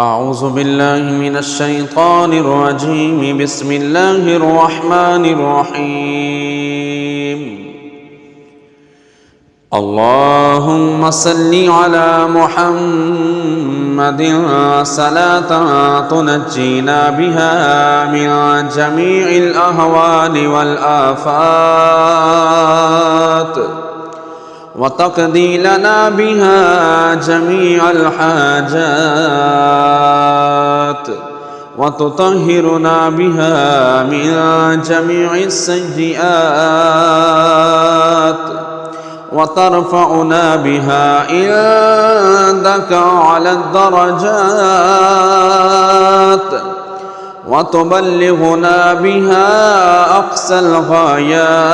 أعوذ بالله من الشيطان الرجيم. بسم الله الرحمن الرحيم. اللهم صل على محمد صلاة تنجينا بها من جميع الأهوال والآفات وتقضي لنا بها جميع الحاجات وتطهرنا بها من جميع السيئات وترفعنا بها عندك على الدرجات وتبلغنا بها أقصى الغايات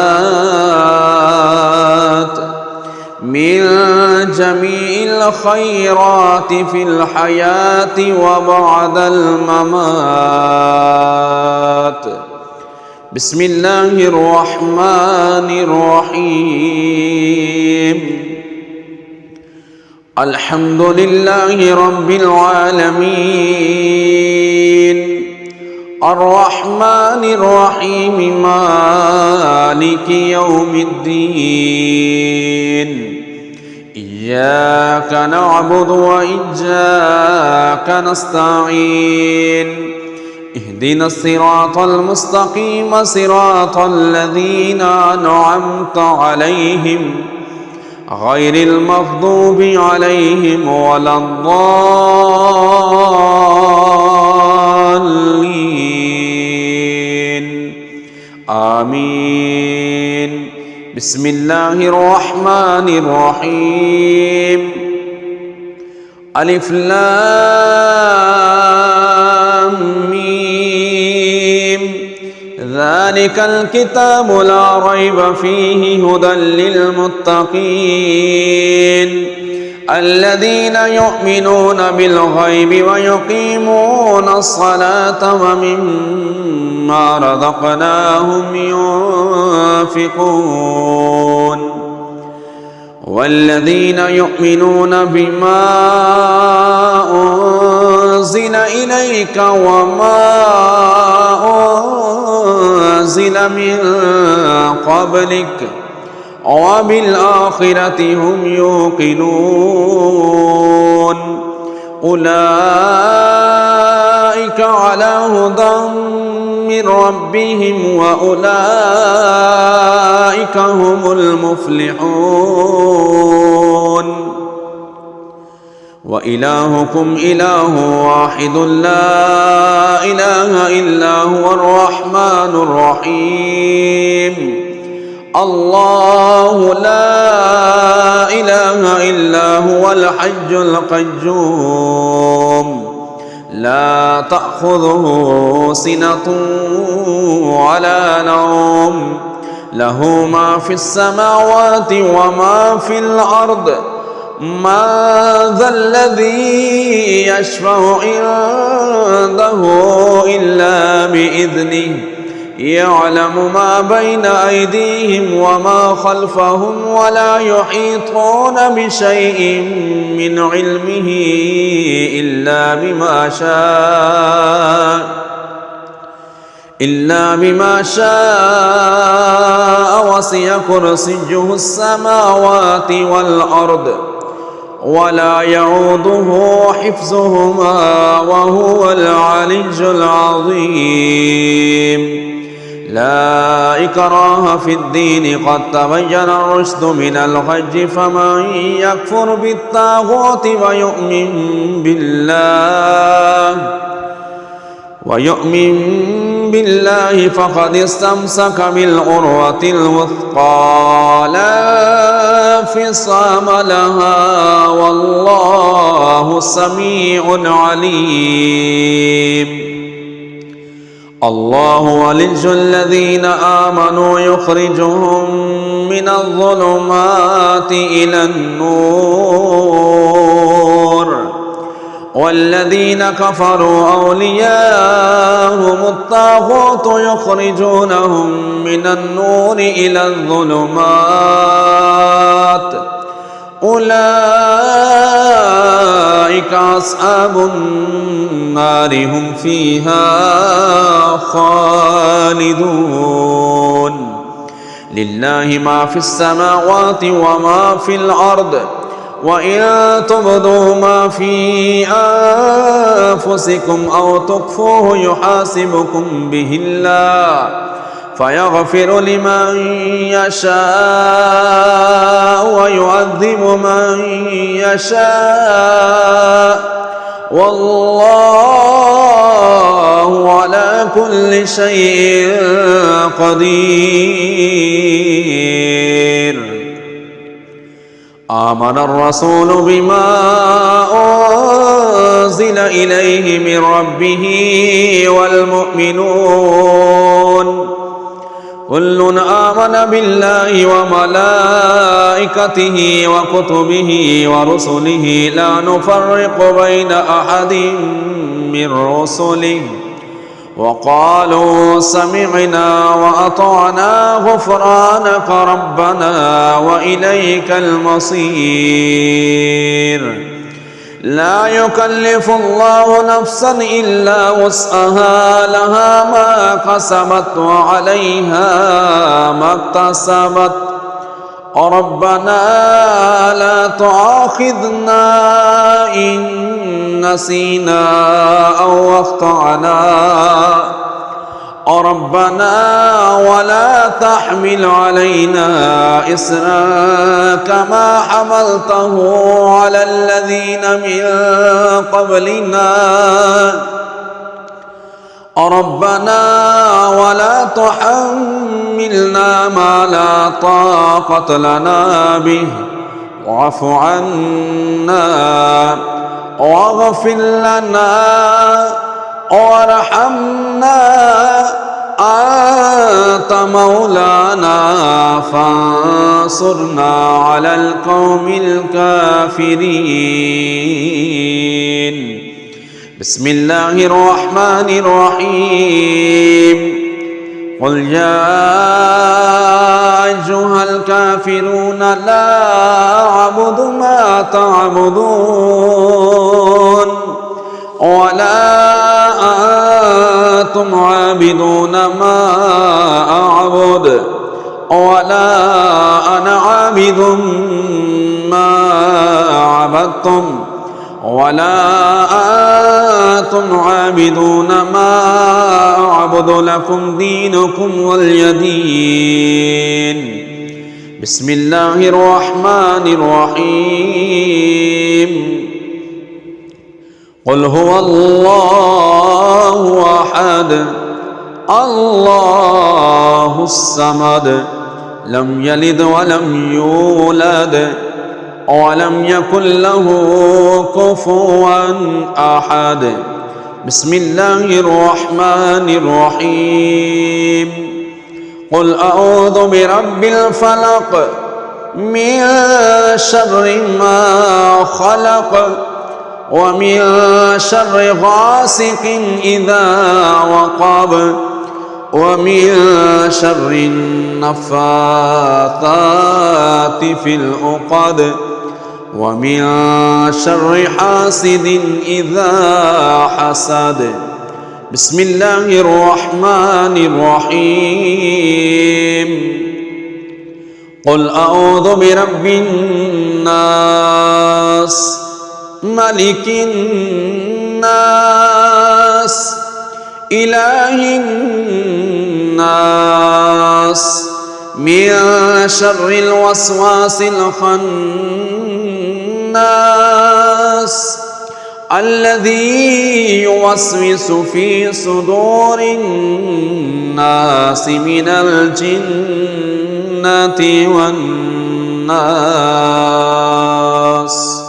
من جميع الخيرات في الحياة وبعد الممات. بسم الله الرحمن الرحيم. الحمد لله رب العالمين الرحمن الرحيم مالك يوم الدين. إياك نعبد وإياك نستعين. اهدنا الصراط المستقيم صراط الذين أنعمت عليهم غير المغضوب عليهم ولا الضالين. آمين. بسم الله الرحمن الرحيم. ألف لام ميم. ذلك الكتاب لا ريب فيه هدى للمتقين الذين يؤمنون بالغيب ويقيمون الصلاة ومما رزقناهم ينفقون والذين يؤمنون بما أنزل إليك وما أنزل من قبلك وبالآخرة هم يوقنون أولئك على هدى من ربهم وأولئك هم المفلحون. وإلهكم إله واحد لا إله إلا هو الرحمن الرحيم. الله لا إله إلا هو الحي القيوم لا تأخذه سنة ولا نوم له ما في السماوات وما في الأرض. من ذا الذي يشفع عنده إلا بإذنه يعلم ما بين أيديهم وما خلفهم ولا يحيطون بشيء من علمه إلا بما شاء وسع كرسيه السماوات والأرض ولا يعوده حفظهما وهو العلي العظيم. لا إكراه في الدين قد تبين الرشد من الغي فمن يكفر بالطاغوت ويؤمن بالله فقد استمسك بالعروة الوثقى لا انفصام لها والله سميع عليم. الله ولي الذين آمنوا يخرجهم من الظلمات إلى النور والذين كفروا أولياءهم الطاغوت يخرجونهم من النور إلى الظلمات أولئك أصحاب النار هم فيها خالدون لله ما في السماوات وما في الأرض وإن تبدوا ما في أنفسكم أو تخفوه يحاسبكم به الله فيغفر لمن يشاء ويعذب من يشاء والله على كل شيء قدير. آمن الرسول بما أنزل إليه من ربه والمؤمنون كل آمن بالله وملائكته وكتبه ورسله لا نفرق بين أحد من رسله وقالوا سمعنا وأطعنا غفرانك ربنا وإليك المصير. لا يكلف الله نفسا إلا وسعها لها ما كسبت وعليها ما اكتسبت ربنا لا تؤاخذنا إن نسينا أو أخطأنا ربنا ولا تحمل علينا إصرا كما حملته على الذين من قبلنا ربنا ولا تحملنا ما لا طاقة لنا به واعف عنا واغفر لنا وارحمنا أنت مولانا فانصرنا على القوم الكافرين. بسم الله الرحمن الرحيم قل يا أيها الكافرون لا أعبد ما تعبدون ولا أنتم عابدون ما أعبد ولا أنا عابد ما عبدتم ولا أنتم عابدون ما أعبد لكم دينكم ولي دين. بسم الله الرحمن الرحيم قل هو الله أحد الله الصمد لم يلد ولم يولد ولم يكن له كفوا أحد. بسم الله الرحمن الرحيم قل أعوذ برب الفلق من شر ما خلق ومن شر غاسق إذا وقب ومن شر النفاثات في العقد ومن شر حاسد إذا حسد. بسم الله الرحمن الرحيم قل أعوذ برب الناس ملك الناس إله الناس من شر الوسواس الخناس الذي يوسوس في صدور الناس من الجنة والناس.